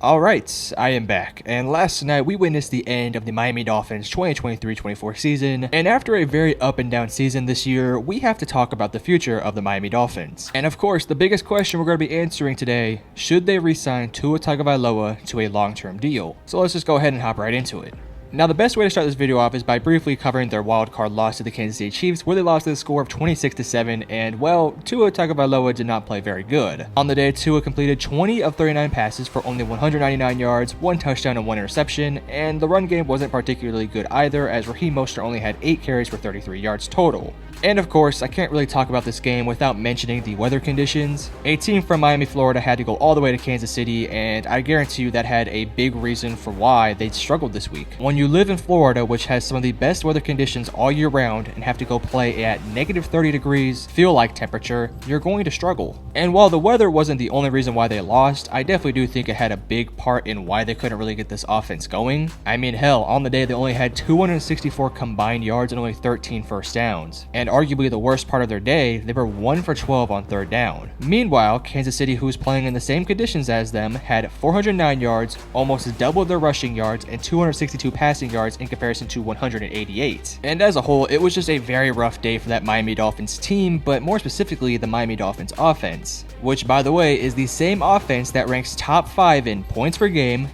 Alright, I am back, and last night we witnessed the end of the Miami Dolphins 2023-24 season, and after a very up and down season this year, we have to talk about the future of the Miami Dolphins. And of course, the biggest question we're going to be answering today, should they re-sign Tua Tagovailoa to a long-term deal? So let's just go ahead and hop right into it. Now, the best way to start this video off is by briefly covering their wildcard loss to the Kansas City Chiefs, where they lost to the score of 26-7, and well, Tua Tagovailoa did not play very good. On the day, Tua completed 20 of 39 passes for only 199 yards, 1 touchdown and 1 interception, and the run game wasn't particularly good either, as Raheem Mostert only had 8 carries for 33 yards total. And of course, I can't really talk about this game without mentioning the weather conditions. A team from Miami, Florida had to go all the way to Kansas City, and I guarantee you that had a big reason for why they struggled this week. When you live in Florida, which has some of the best weather conditions all year round, and have to go play at negative 30 degrees, feel-like temperature, you're going to struggle. And while the weather wasn't the only reason why they lost, I definitely do think it had a big part in why they couldn't really get this offense going. I mean, hell, on the day they only had 264 combined yards and only 13 first downs. And arguably the worst part of their day, they were 1 for 12 on third down. Meanwhile, Kansas City, who's playing in the same conditions as them, had 409 yards, almost double their rushing yards, and 262 passing yards in comparison to 188. And as a whole, it was just a very rough day for that Miami Dolphins team, but more specifically the Miami Dolphins offense, which by the way is the same offense that ranks top 5 in points per game,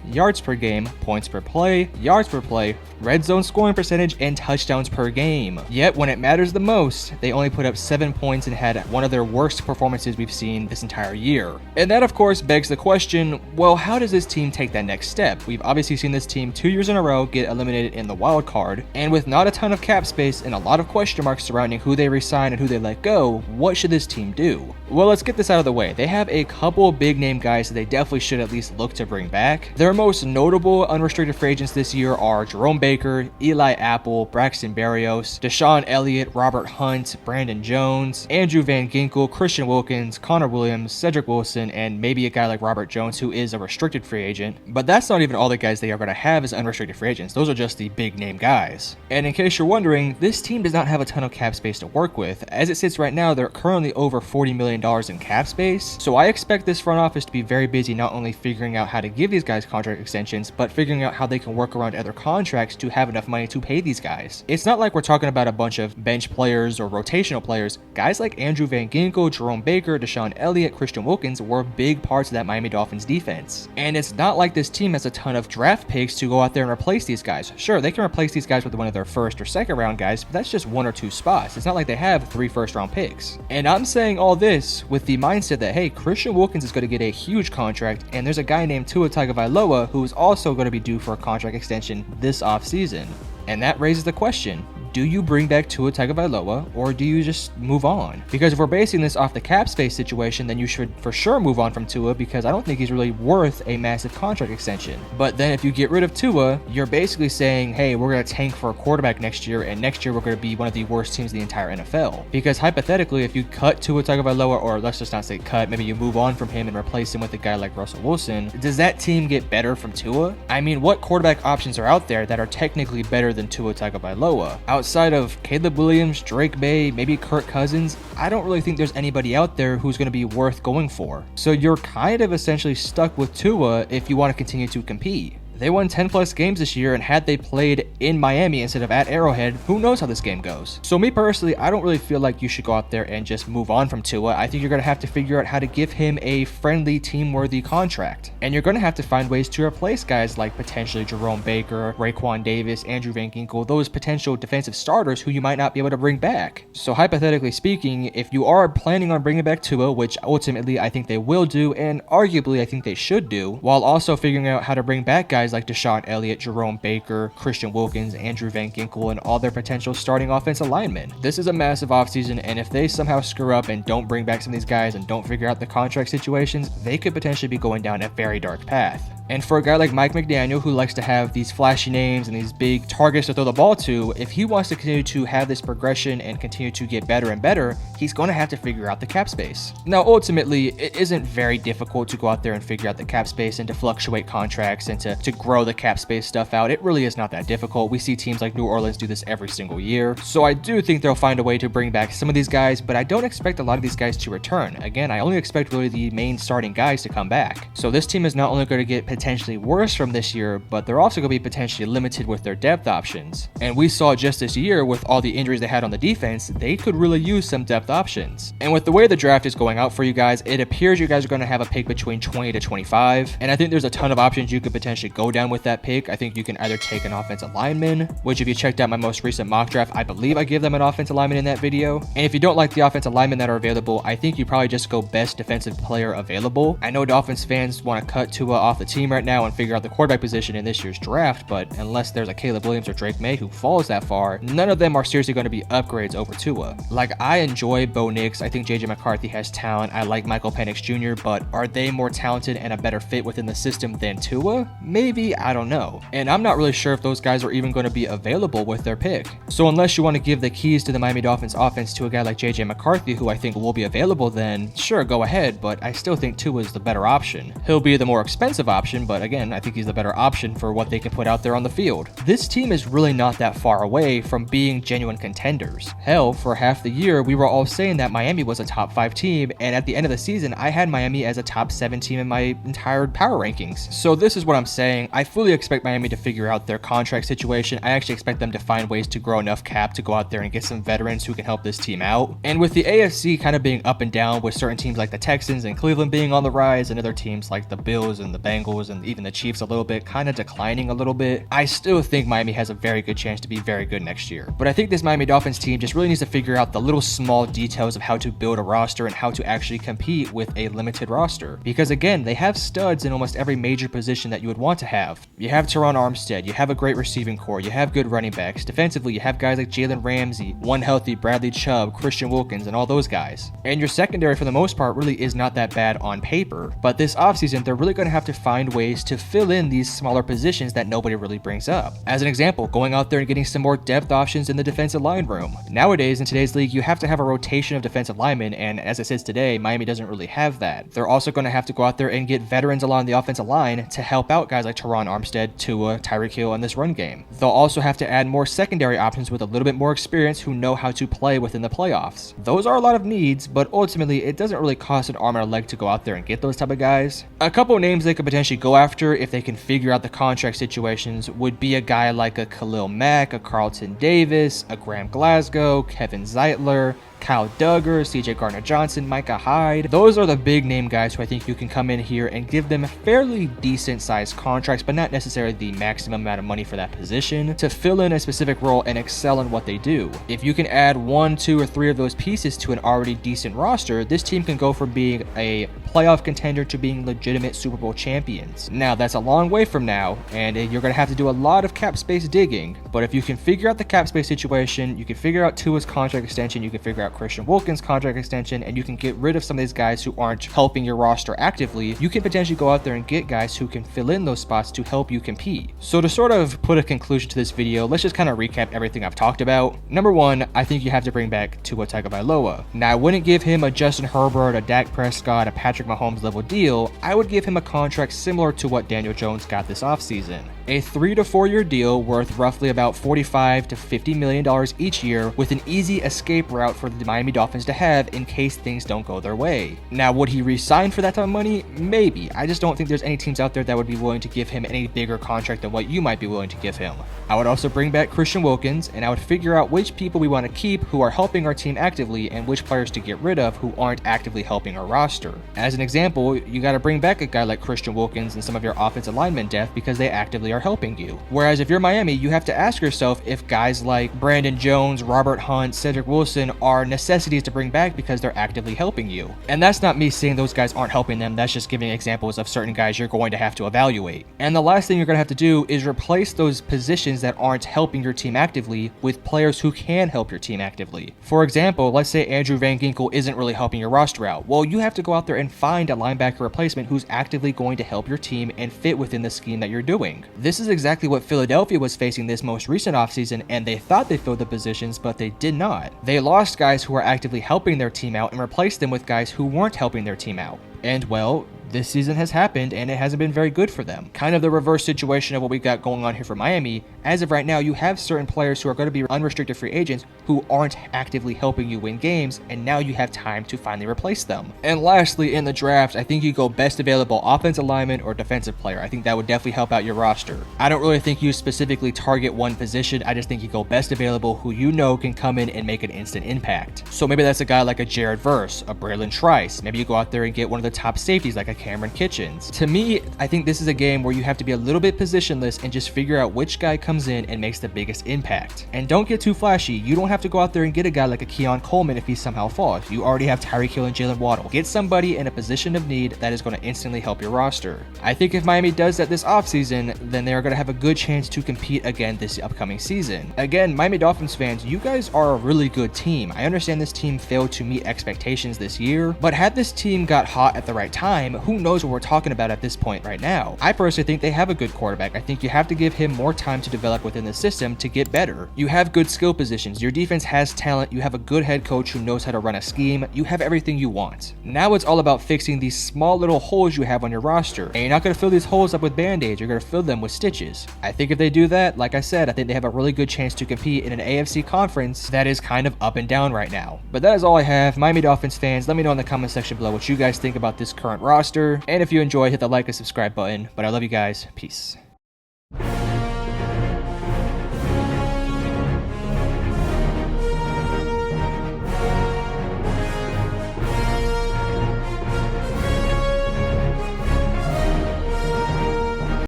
points per play, yards per play, red zone scoring percentage, and touchdowns per game. Yet when it matters the most, they only put up 7 points and had one of their worst performances we've seen this entire year. And that of course begs the question, well, how does this team take that next step? We've obviously seen this team 2 years in a row get eliminated in the wild card, and with not a ton of cap space and a lot of question marks surrounding who they resign and who they let go, what should this team do? Well, let's get this out of the way. They have a couple big name guys that they definitely should at least look to bring back. Their most notable unrestricted free agents this year are Jerome Baker, Eli Apple, Braxton Berrios, Deshaun Elliott, Robert Hunt, Brandon Jones, Andrew Van Ginkel, Christian Wilkins, Connor Williams, Cedric Wilson, and maybe a guy like Robert Jones, who is a restricted free agent. But that's not even all the guys they are going to have as unrestricted free agents. Those are just the big name guys. And in case you're wondering, this team does not have a ton of cap space to work with. As it sits right now, they're currently over $40 million in cap space. So I expect this front office to be very busy not only figuring out how to give these guys contract extensions, but figuring out how they can work around other contracts to have enough money to pay these guys. It's not like we're talking about a bunch of bench players or rotational players. Guys like Andrew Van Ginkel, Jerome Baker, Deshaun Elliott, Christian Wilkins were big parts of that Miami Dolphins defense. And it's not like this team has a ton of draft picks to go out there and replace these guys. Sure, they can replace these guys with one of their first or second round guys, but that's just 1 or 2 spots. It's not like they have 3 first round picks. And I'm saying all this with the mindset that, hey, Christian Wilkins is going to get a huge contract, and there's a guy named Tua Tagovailoa who is also going to be due for a contract extension this offseason. And that raises the question, do you bring back Tua Tagovailoa or do you just move on? Because if we're basing this off the cap space situation, then you should for sure move on from Tua, because I don't think he's really worth a massive contract extension. But then if you get rid of Tua, you're basically saying, hey, we're going to tank for a quarterback next year, and next year we're going to be one of the worst teams in the entire NFL. Because hypothetically, if you cut Tua Tagovailoa, or let's just not say cut, maybe you move on from him and replace him with a guy like Russell Wilson, does that team get better from Tua? I mean, what quarterback options are out there that are technically better than Tua Tagovailoa? Outside of Caleb Williams, Drake May, maybe Kirk Cousins, I don't really think there's anybody out there who's going to be worth going for. So you're kind of essentially stuck with Tua if you want to continue to compete. They won 10 plus games this year, and had they played in Miami instead of at Arrowhead, who knows how this game goes. So me personally, I don't really feel like you should go out there and just move on from Tua. I think you're going to have to figure out how to give him a friendly, team-worthy contract. And you're going to have to find ways to replace guys like potentially Jerome Baker, Raekwon Davis, Andrew Van Ginkel, those potential defensive starters who you might not be able to bring back. So hypothetically speaking, if you are planning on bringing back Tua, which ultimately I think they will do, and arguably I think they should do, while also figuring out how to bring back guys like Deshaun Elliott, Jerome Baker, Christian Wilkins, Andrew Van Ginkel, and all their potential starting offensive linemen. This is a massive offseason, and if they somehow screw up and don't bring back some of these guys and don't figure out the contract situations, they could potentially be going down a very dark path. And for a guy like Mike McDaniel, who likes to have these flashy names and these big targets to throw the ball to, if he wants to continue to have this progression and continue to get better and better, he's going to have to figure out the cap space. Now, ultimately, it isn't very difficult to go out there and figure out the cap space and to fluctuate contracts and to grow the cap space stuff out. It really is not that difficult. We see teams like New Orleans do this every single year. So I do think they'll find a way to bring back some of these guys, but I don't expect a lot of these guys to return. Again, I only expect really the main starting guys to come back. So this team is not only going to get potentially worse from this year, but they're also going to be potentially limited with their depth options. And we saw just this year with all the injuries they had on the defense, they could really use some depth options. And with the way the draft is going out for you guys, it appears you guys are going to have a pick between 20 to 25. And I think there's a ton of options you could potentially go down with that pick. I think you can either take an offensive lineman, which if you checked out my most recent mock draft, I believe I give them an offensive lineman in that video. And if you don't like the offensive linemen that are available, I think you probably just go best defensive player available. I know Dolphins fans want to cut Tua off the team right now and figure out the quarterback position in this year's draft, but unless there's a Caleb Williams or Drake May who falls that far, none of them are seriously going to be upgrades over Tua. Like, I enjoy Bo Nix. I think JJ McCarthy has talent. I like Michael Penix Jr., but are they more talented and a better fit within the system than Tua? Maybe, I don't know. And I'm not really sure if those guys are even going to be available with their pick. So unless you want to give the keys to the Miami Dolphins offense to a guy like JJ McCarthy, who I think will be available, then sure, go ahead, but I still think Tua is the better option. He'll be the more expensive option, but again, I think he's the better option for what they can put out there on the field. This team is really not that far away from being genuine contenders. Hell, for half the year, we were all saying that Miami was a top 5 team, and at the end of the season, I had Miami as a top 7 team in my entire power rankings. So this is what I'm saying. I fully expect Miami to figure out their contract situation. I actually expect them to find ways to grow enough cap to go out there and get some veterans who can help this team out. And with the AFC kind of being up and down, with certain teams like the Texans and Cleveland being on the rise, and other teams like the Bills and the Bengals and even the Chiefs a little bit kind of declining a little bit, I still think Miami has a very good chance to be very good next year. But I think this Miami Dolphins team just really needs to figure out the little small details of how to build a roster and how to actually compete with a limited roster. Because again, they have studs in almost every major position that you would want to have. You have Teron Armstead, you have a great receiving core, you have good running backs. Defensively, you have guys like Jalen Ramsey, one healthy Bradley Chubb, Christian Wilkins, and all those guys. And your secondary for the most part really is not that bad on paper. But this offseason, they're really going to have to find ways to fill in these smaller positions that nobody really brings up. As an example, going out there and getting some more depth options in the defensive line room. Nowadays, in today's league, you have to have a rotation of defensive linemen, and as it says today, Miami doesn't really have that. They're also going to have to go out there and get veterans along the offensive line to help out guys like Teron Armstead, Tua, Tyreek Hill in this run game. They'll also have to add more secondary options with a little bit more experience who know how to play within the playoffs. Those are a lot of needs, but ultimately, it doesn't really cost an arm and a leg to go out there and get those type of guys. A couple names they could potentially go after if they can figure out the contract situations would be a guy like a Khalil Mack, a Carlton Davis, a Graham Glasgow, Kevin Zeitler, Kyle Duggar, CJ Gardner-Johnson, Micah Hyde. Those are the big name guys who I think you can come in here and give them fairly decent sized contracts, but not necessarily the maximum amount of money for that position, to fill in a specific role and excel in what they do. If you can add 1, 2, or 3 of those pieces to an already decent roster, this team can go from being a playoff contender to being legitimate Super Bowl champions. Now, that's a long way from now, and you're going to have to do a lot of cap space digging, but if you can figure out the cap space situation, you can figure out Tua's contract extension, you can figure out Christian Wilkins' contract extension, and you can get rid of some of these guys who aren't helping your roster actively, you can potentially go out there and get guys who can fill in those spots to help you compete. So to sort of put a conclusion to this video, let's just kind of recap everything I've talked about. Number 1, I think you have to bring back Tua Tagovailoa. Now, I wouldn't give him a Justin Herbert, a Dak Prescott, a Patrick Mahomes level deal. I would give him a contract similar to what Daniel Jones got this offseason. A 3 to 4 year deal worth roughly about $45 to $50 million each year, with an easy escape route for the Miami Dolphins to have in case things don't go their way. Now, would he re-sign for that type of money? Maybe. I just don't think there's any teams out there that would be willing to give him any bigger contract than what you might be willing to give him. I would also bring back Christian Wilkins, and I would figure out which people we want to keep who are helping our team actively and which players to get rid of who aren't actively helping our roster. As an example, you got to bring back a guy like Christian Wilkins and some of your offensive linemen depth because they actively are helping you. Whereas if you're Miami, you have to ask yourself if guys like Brandon Jones, Robert Hunt, Cedric Wilson are necessities to bring back because they're actively helping you. And that's not me saying those guys aren't helping them, that's just giving examples of certain guys you're going to have to evaluate. And the last thing you're going to have to do is replace those positions that aren't helping your team actively with players who can help your team actively. For example, let's say Andrew Van Ginkel isn't really helping your roster out. Well, you have to go out there and find a linebacker replacement who's actively going to help your team and fit within the scheme that you're doing. This is exactly what Philadelphia was facing this most recent offseason, and they thought they filled the positions, but they did not. They lost guys who were actively helping their team out and replaced them with guys who weren't helping their team out. And well, this season has happened and it hasn't been very good for them. Kind of the reverse situation of what we got going on here for Miami. As of right now, you have certain players who are going to be unrestricted free agents who aren't actively helping you win games, and now you have time to finally replace them. And lastly, in the draft, I think you go best available offensive lineman or defensive player. I think that would definitely help out your roster. I don't really think you specifically target one position. I just think you go best available who you know can come in and make an instant impact. So maybe that's a guy like a Jared Verse, a Braylon Trice. Maybe you go out there and get one of the top safeties like a Cameron Kitchens. To me, I think this is a game where you have to be a little bit positionless and just figure out which guy comes in and makes the biggest impact. And don't get too flashy. You don't have to go out there and get a guy like a Keon Coleman if he somehow falls. You already have Tyreek Hill and Jalen Waddle. Get somebody in a position of need that is going to instantly help your roster. I think if Miami does that this offseason, then they are going to have a good chance to compete again this upcoming season. Again, Miami Dolphins fans, you guys are a really good team. I understand this team failed to meet expectations this year, but had this team got hot at the right time, who knows what we're talking about at this point right now. I personally think they have a good quarterback. I think you have to give him more time to develop within the system to get better. You have good skill positions. Your defense has talent. You have a good head coach who knows how to run a scheme. You have everything you want. Now it's all about fixing these small little holes you have on your roster. And you're not going to fill these holes up with band-aids. You're going to fill them with stitches. I think if they do that, like I said, I think they have a really good chance to compete in an AFC conference that is kind of up and down right now. But that is all I have. Miami Dolphins fans, let me know in the comment section below what you guys think about this current roster. And if you enjoyed, hit the like and subscribe button. But I love you guys. Peace.